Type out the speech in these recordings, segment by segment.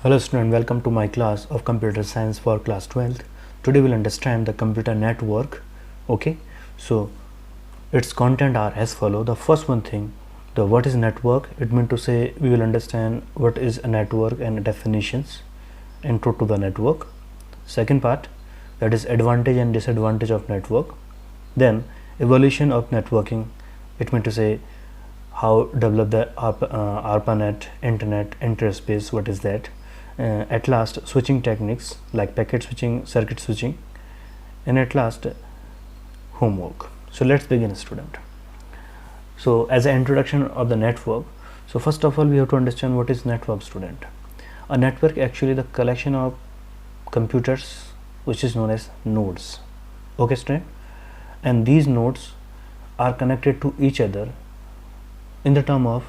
Hello student, welcome to my class of computer science for class 12th. Today we'll understand the computer network. Okay, so its content are as follow. The first one thing, the what is network, it meant to say we will understand what is a network and definitions, intro to the network. Second part, that is advantage and disadvantage of network. Then evolution of networking, it meant to say how develop the ARPANET, internet, interspace, what is that. At last, switching techniques like packet switching, circuit switching, and at last homework. So let's begin, student. So as an introduction of the network, so first of all we have to understand what is network, student. A network actually the collection of computers which is known as nodes. Okay, student, and these nodes are connected to each other in the term of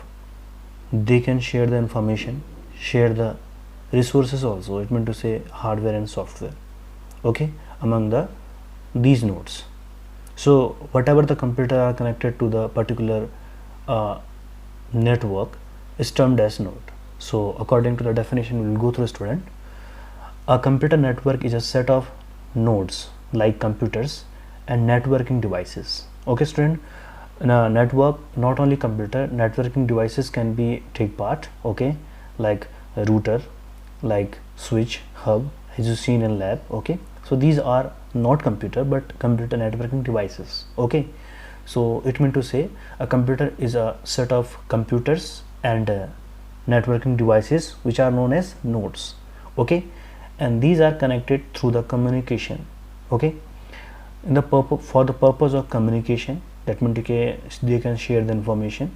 they can share the information, share the resources also, it meant to say hardware and software, okay, among these nodes. So whatever the computer are connected to the particular network is termed as node. So according to the definition we will go through, student. A computer network is a set of nodes like computers and networking devices. Okay, student. In a network, not only computer, networking devices can be take part, okay, like a router, like switch, hub, as you seen in lab. Okay, so these are not computer but computer networking devices. Okay, so it meant to say a computer is a set of computers and networking devices which are known as nodes. Okay, and these are connected through the communication. Okay, in the for the purpose of communication, that means they can share the information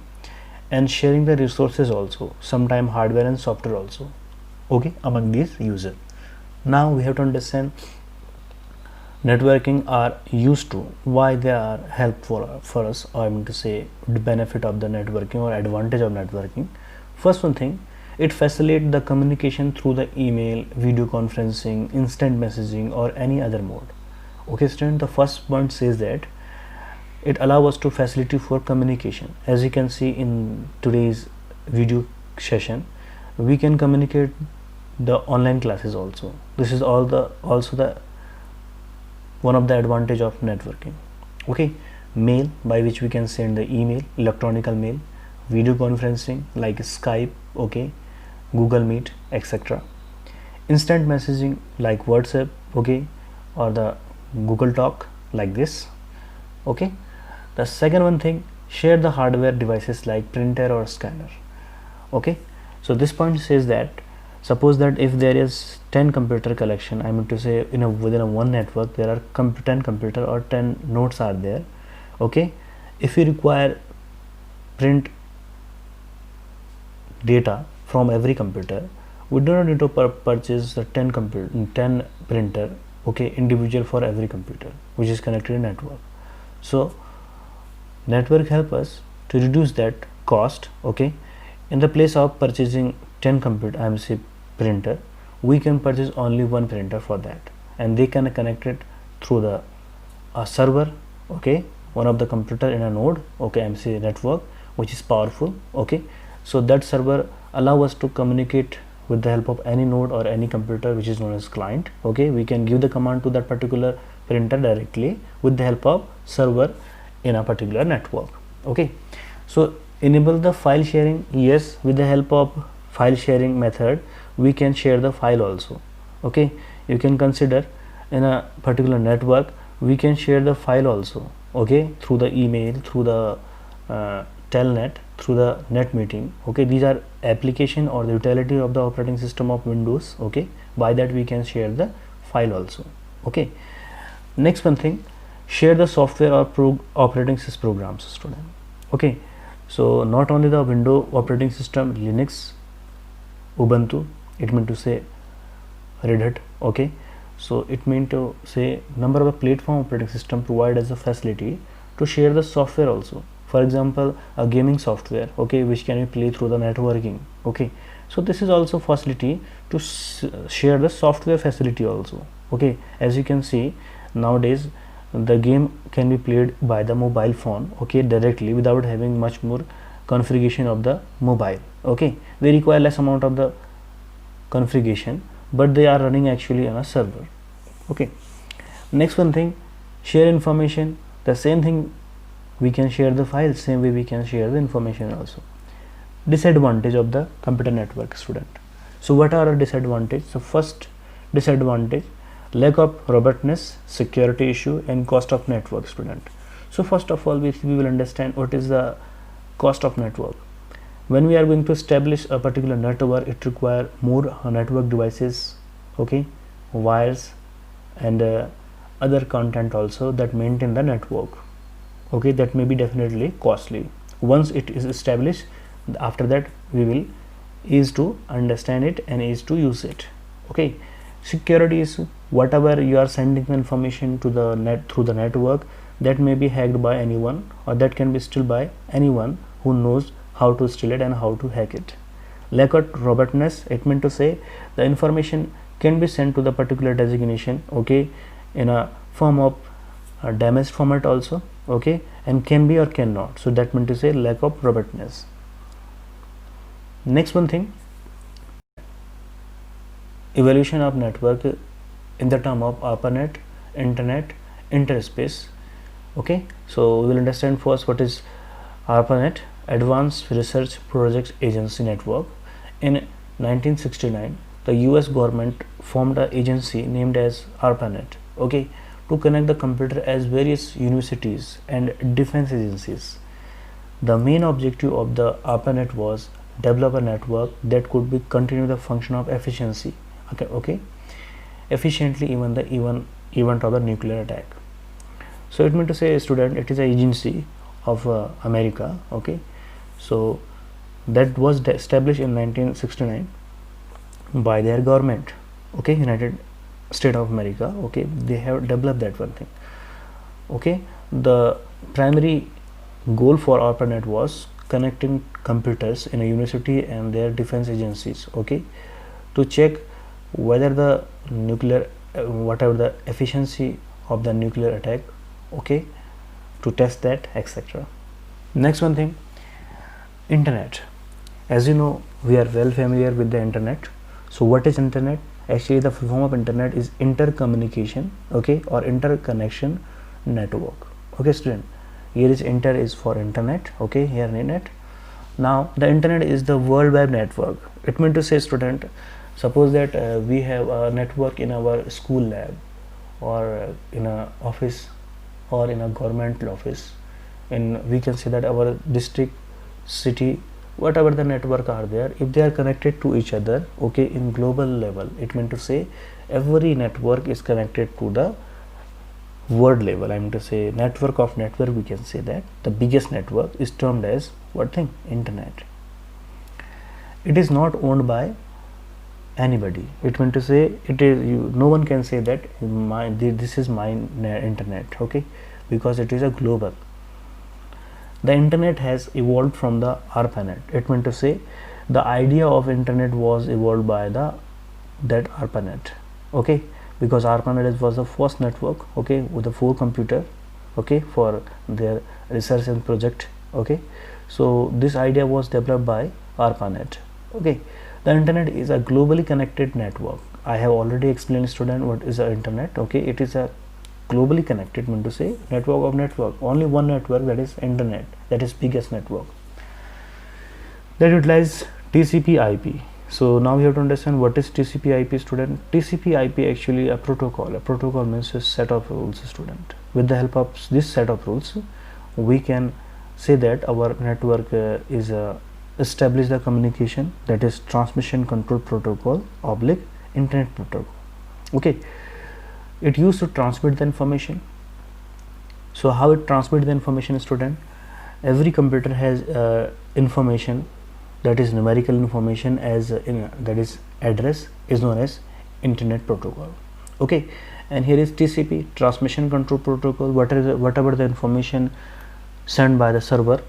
and sharing the resources also, sometime hardware and software also, okay, among these users. Now we have to understand networking are used to, why they are helpful for us, or I mean to say the benefit of the networking or advantage of networking. First one thing, it facilitates the communication through the email, video conferencing, instant messaging or any other mode. Okay, student, the first point says that it allows us to facility for communication. As you can see in today's video session, we can communicate the online classes also. This is also the one of the advantage of networking. Okay, mail, by which we can send the email, electronical mail, video conferencing like Skype, okay, Google Meet, etc. Instant messaging like WhatsApp, okay, or the Google Talk like this. Okay, the second one thing, share the hardware devices like printer or scanner. Okay, so this point says that suppose that if there is 10 computer collection, I mean to say within a one network there are 10 computer or 10 nodes are there. Okay, if you require print data from every computer, we do not need to purchase the 10 printer, okay, individual for every computer which is connected to network. So network help us to reduce that cost. Okay, in the place of purchasing 10 computer IMC printer, we can purchase only one printer for that, and they can connect it through the server, okay, one of the computer in a node, okay, IMC network, which is powerful. Okay, so that server allow us to communicate with the help of any node or any computer which is known as client. Okay, we can give the command to that particular printer directly with the help of server in a particular network. Okay, so enable the file sharing. Yes, with the help of file sharing method we can share the file also. Okay, you can consider in a particular network we can share the file also, okay, through the email, through the telnet, through the net meeting. Okay, these are application or the utility of the operating system of Windows. Okay, by that we can share the file also. Okay, next one thing, share the software or operating system programs, student. Okay, so not only the Windows operating system, Linux, Ubuntu, it meant to say Red Hat. Okay, so it meant to say number of the platform operating system provide as a facility to share the software also. For example, a gaming software, okay, which can be played through the networking. Okay, so this is also facility to share the software facility also. Okay, as you can see nowadays the game can be played by the mobile phone, okay, directly without having much more configuration of the mobile. Okay, they require less amount of the configuration, but they are running actually on a server. Okay, next one thing, share information. The same thing, we can share the files, same way we can share the information also. Disadvantage of the computer network, student. So what are the disadvantage? So first disadvantage, lack of robustness, security issue, and cost of network, student. So first of all, we will understand what is the cost of network. When we are going to establish a particular network, it requires more network devices, okay, wires, and other content also that maintain the network. Okay, that may be definitely costly. Once it is established, after that we will ease to understand it and ease to use it. Okay, security is whatever you are sending the information to the net through the network, that may be hacked by anyone, or that can be stolen by anyone who knows how to steal it and how to hack it. Lack of robustness, it meant to say the information can be sent to the particular designation, okay, in a form of damaged format also, okay, and can be or cannot. So that meant to say lack of robustness. Next one thing, evolution of network in the term of ARPANET, internet, interspace. Okay, so we will understand first what is ARPANET, Advanced Research Projects Agency Network. In 1969, the US government formed an agency named as ARPANET, okay, to connect the computer as various universities and defense agencies. The main objective of the ARPANET was develop a network that could be continue the function of efficiency, okay, efficiently even the event of the nuclear attack. So it meant to say, student, it is an agency of America, okay, so that was established in 1969 by their government, okay, United States of America, okay, they have developed that one thing. Okay, the primary goal for ARPANET was connecting computers in a university and their defense agencies, okay, to check whether the nuclear whatever the efficiency of the nuclear attack, okay, to test that, etc. Next one thing, internet. As you know, we are well familiar with the internet. So what is internet? Actually the form of internet is intercommunication, okay, or interconnection network. Okay, student, here is inter is for internet, okay, here net. Now the internet is the World Wide Network. It meant to say, student, suppose that we have a network in our school lab, or in a office, or in a government office, and we can say that our district, city, whatever the network are there, if they are connected to each other, okay, in global level, it meant to say every network is connected to the world level. I mean to say network of network, we can say that the biggest network is termed as what thing? Internet. It is not owned by anybody. It meant to say it is no one can say that this is my internet, okay, because it is a global. The internet has evolved from the ARPANET. It meant to say the idea of internet was evolved by that ARPANET, okay, because ARPANET was the first network, okay, with the 4 computer, okay, for their research and project, okay. So this idea was developed by ARPANET, okay. The internet is a globally connected network. I have already explained, student, what is the internet, okay. It is a globally connected, meant to say network of network, only one network, that is internet, that is biggest network, that utilizes TCP IP. So now we have to understand what is TCP IP, student. TCP IP actually a protocol means a set of rules, student. With the help of this set of rules, we can say that our network is establish the communication, that is transmission control protocol oblique internet protocol, okay. It used to transmit the information. So how it transmit the information, student? Every computer has information, that is numerical information, as that is address, is known as internet protocol, okay. And here is TCP, transmission control protocol. Whatever the information sent by the server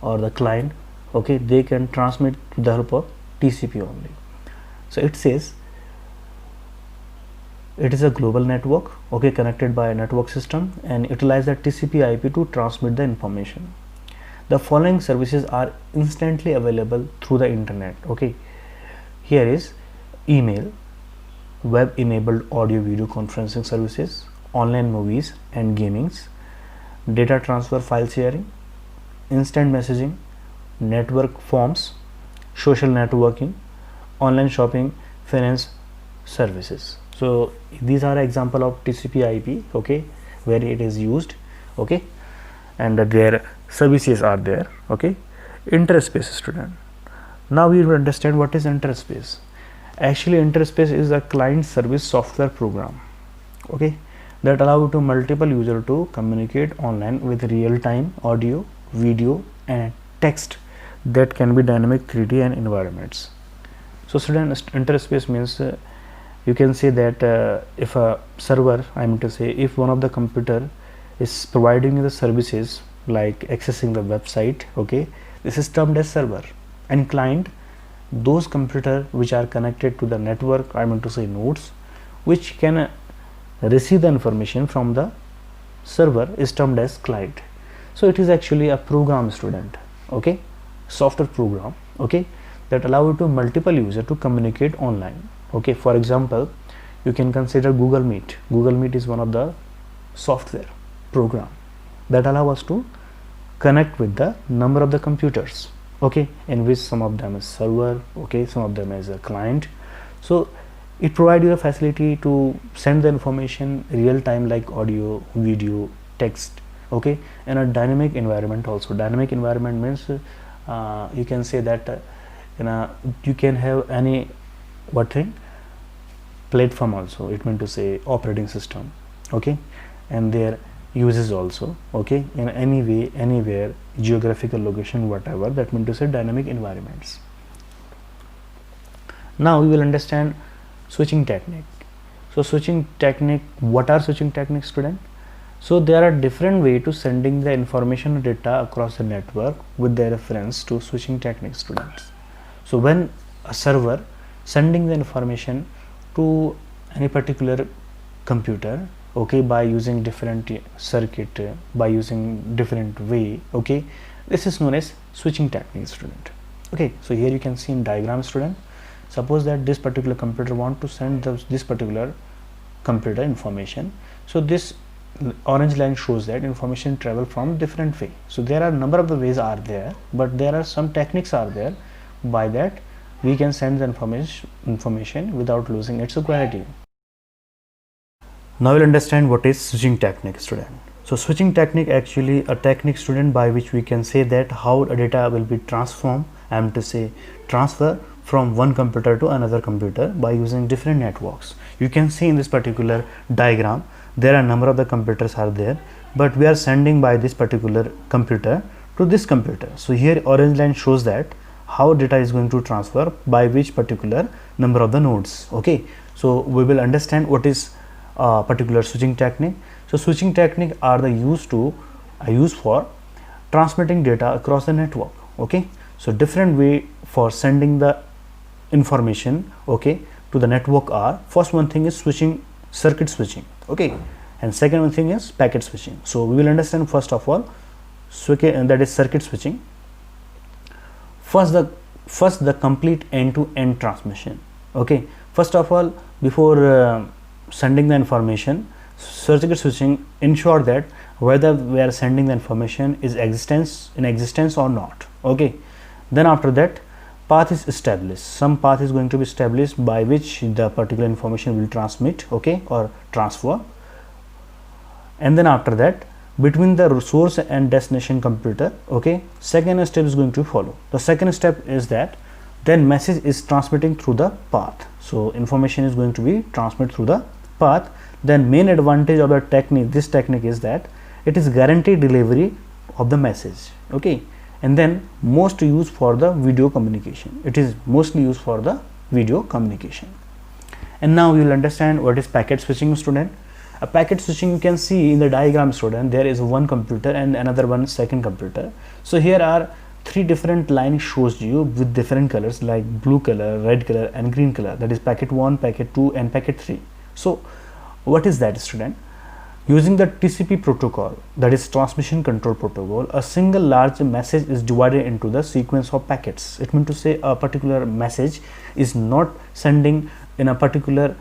or the client, okay, they can transmit with the help of TCP only. So it says it is a global network, okay, connected by a network system, and utilize the TCP IP to transmit the information. The following services are instantly available through the internet, okay. Here is email, web enabled audio video conferencing services, online movies and gamings, data transfer, file sharing, instant messaging, network forms, social networking, online shopping, finance services. So these are example of TCP/IP, okay, where it is used, okay, and their services are there, okay. Interspace, student. Now we will understand what is interspace. Actually, interspace is a client service software program, okay, that allow to multiple user to communicate online with real-time audio, video and text that can be dynamic 3D and environments. So student, interspace means you can say that if a server, I mean to say, if one of the computer is providing the services like accessing the website, okay, this is termed as server, and client, those computer which are connected to the network, I mean to say nodes, which can receive the information from the server, is termed as client. So it is actually a program, student, okay, software program, okay, that allow to multiple user to communicate online, okay. For example, you can consider Google Meet. Google Meet is one of the software program that allow us to connect with the number of the computers, okay, in which some of them is server, okay, some of them is a client. So it provides you a facility to send the information real time like audio, video, text, okay, in a dynamic environment also. Dynamic environment means you can say that you can have any what thing platform also, it meant to say operating system, okay, and their uses also, okay, in any way, anywhere, geographical location, whatever, that meant to say dynamic environments. Now we will understand switching technique. So switching technique, what are switching techniques, student? So there are different way to sending the information or data across the network with their reference to switching techniques, students. So when a server sending the information to any particular computer, okay, by using different circuit, by using different way, okay, this is known as switching technique, student, okay. So here you can see in diagram, student, suppose that this particular computer want to send this particular computer information. So this orange line shows that information travel from different way. So there are number of the ways are there, but there are some techniques are there by that we can send the information without losing its quality. Now we'll understand what is switching technique, student. So switching technique actually a technique, student, by which we can say that how a data will be transformed, I am to say transfer from one computer to another computer by using different networks. You can see in this particular diagram there are a number of the computers are there, but we are sending by this particular computer to this computer. So here orange line shows that how data is going to transfer by which particular number of the nodes, okay. So we will understand what is particular switching technique. So switching technique are the used for transmitting data across the network, okay. So different way for sending the information, okay, to the network are, first one thing is switching, circuit switching, okay, and second one thing is packet switching. So we will understand first of all that is circuit switching. First the complete end-to-end transmission, okay. First of all, before sending the information, circuit switching ensure that whether we are sending the information is in existence or not, okay. Then after that path is established, some path is going to be established by which the particular information will transmit, okay, or transfer. And then after that, between the source and destination computer, okay, second step is going to follow. The second step is that then message is transmitting through the path. So information is going to be transmitted through the path. Then main advantage of the technique, this technique, is that it is guaranteed delivery of the message, okay. And then most used for the video communication, it is mostly used for the video communication. And now we will understand what is packet switching, student. A packet switching, you can see in the diagram, student, there is one computer and another one second computer. So here are three different lines shows you with different colors like blue color, red color and green color, that is packet 1, packet 2 and packet 3. So what is that, student? Using the TCP protocol, that is transmission control protocol, a single large message is divided into the sequence of packets. It means to say a particular message is not sending in a particular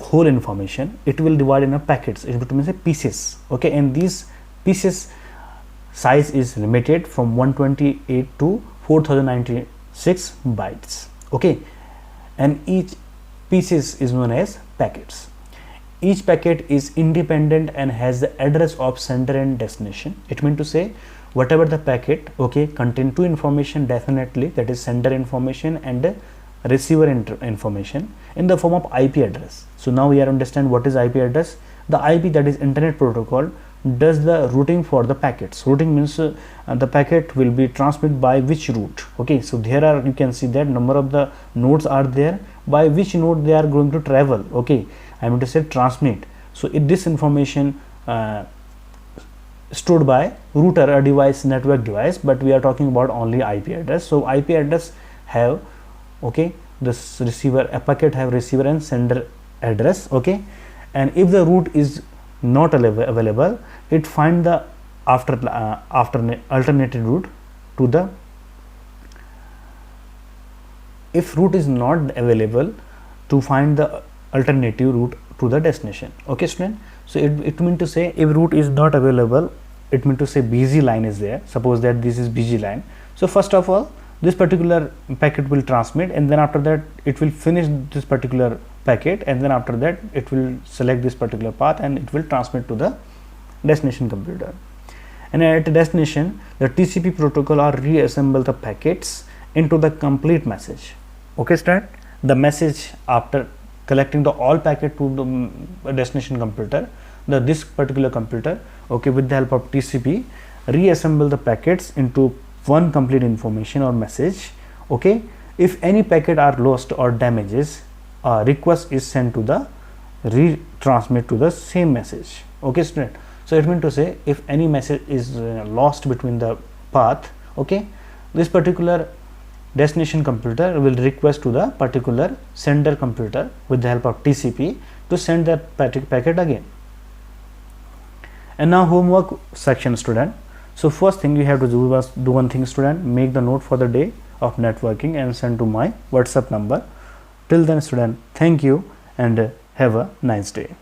whole information, it will divide in a packets, it means say pieces. Okay, and these pieces size is limited from 128 to 4096 bytes. Okay, and each pieces is known as packets. Each packet is independent and has the address of sender and destination. It means to say whatever the packet, okay, contain two information definitely, that is sender information and receiver information in the form of IP address. So now we are understand what is IP address. The IP, that is internet protocol, does the routing for the packets. Routing means the packet will be transmitted by which route. Okay, so there are, you can see that number of the nodes are there, by which node they are going to travel. Okay, I mean to say transmit. So this information stored by router, a device, network device, but we are talking about only IP address. So IP address have, okay, this receiver, a packet have receiver and sender address. Okay, and if the route is not available, it find the alternative route to the, if route is not available, to find the alternative route to the destination. Okay student, so it means to say if route is not available, it means to say busy line is there. Suppose that this is busy line, so first of all this particular packet will transmit, and then after that it will finish this particular packet, and then after that it will select this particular path and it will transmit to the destination computer. And at the destination, the TCP protocol or reassemble the packets into the complete message. Okay student, the message after collecting the all packet to the destination computer, this particular computer, okay, with the help of TCP reassemble the packets into one complete information or message. Okay, if any packet are lost or damages, a request is sent to the retransmit to the same message. Okay student, so it means to say if any message is lost between the path, okay, this particular destination computer will request to the particular sender computer with the help of TCP to send that packet again. And now homework section student. So first thing you have to do was do one thing student, make the note for the day of networking and send to my WhatsApp number. Till then student, thank you and have a nice day.